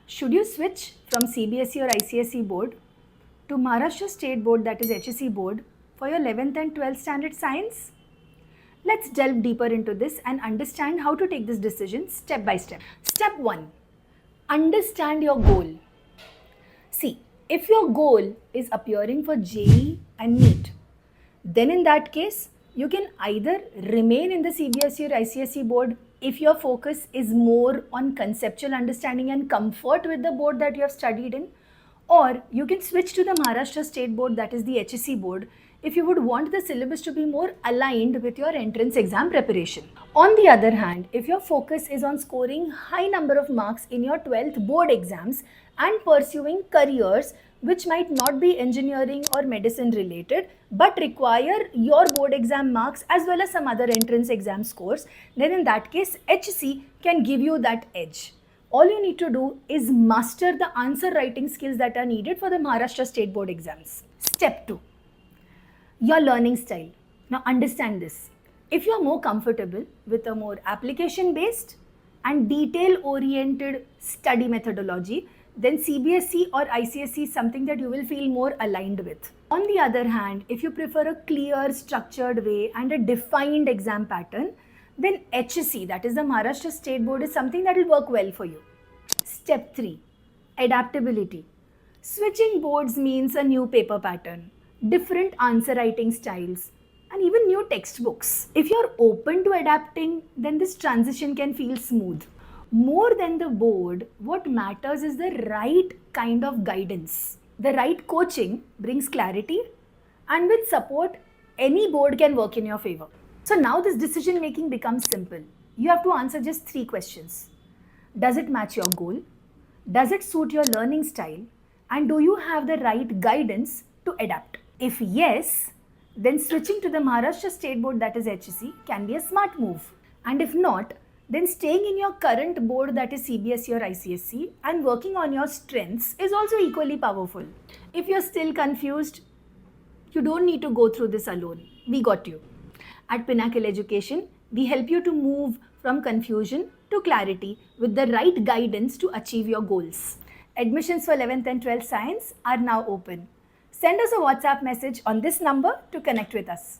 Should you switch from CBSE or ICSE board to Maharashtra State Board, that is HSE board, for your 11th and 12th standard science? Let's delve deeper into this and understand how to take this decision step by step. Step 1. Understand your goal. See, if your goal is appearing for JEE and NEET, then in that case, you can either remain in the CBSE or ICSE board if your focus is more on conceptual understanding and comfort with the board that you have studied in, or you can switch to the Maharashtra State Board, that is the HSE board, if you would want the syllabus to be more aligned with your entrance exam preparation. On the other hand, if your focus is on scoring high number of marks in your 12th board exams and pursuing careers which might not be engineering or medicine related but require your board exam marks as well as some other entrance exam scores, then in that case HSE can give you that edge. All you need to do is master the answer writing skills that are needed for the Maharashtra State Board exams. Step 2. Your learning style. Now understand this. If you are more comfortable with a more application based and detail oriented study methodology, then CBSE or ICSE is something that you will feel more aligned with. On the other hand, if you prefer a clear, structured way and a defined exam pattern, then HSE, that is the Maharashtra State Board, is something that will work well for you. Step 3. Adaptability. Switching boards means a new paper pattern, different answer writing styles, and even new textbooks. If you're open to adapting, then this transition can feel smooth. More than the board, what matters is the right kind of guidance. The right coaching brings clarity, and with support, any board can work in your favor. So now this decision making becomes simple. You have to answer just 3 questions. Does it match your goal? Does it suit your learning style? And do you have the right guidance to adapt? If yes, then switching to the Maharashtra State Board, that is HSE, can be a smart move. And if not, then staying in your current board, that is CBSE or ICSE, and working on your strengths is also equally powerful. If you're still confused, you don't need to go through this alone. We got you. At Pinnacle Education, we help you to move from confusion to clarity with the right guidance to achieve your goals. Admissions for 11th and 12th science are now open. Send us a WhatsApp message on this number to connect with us.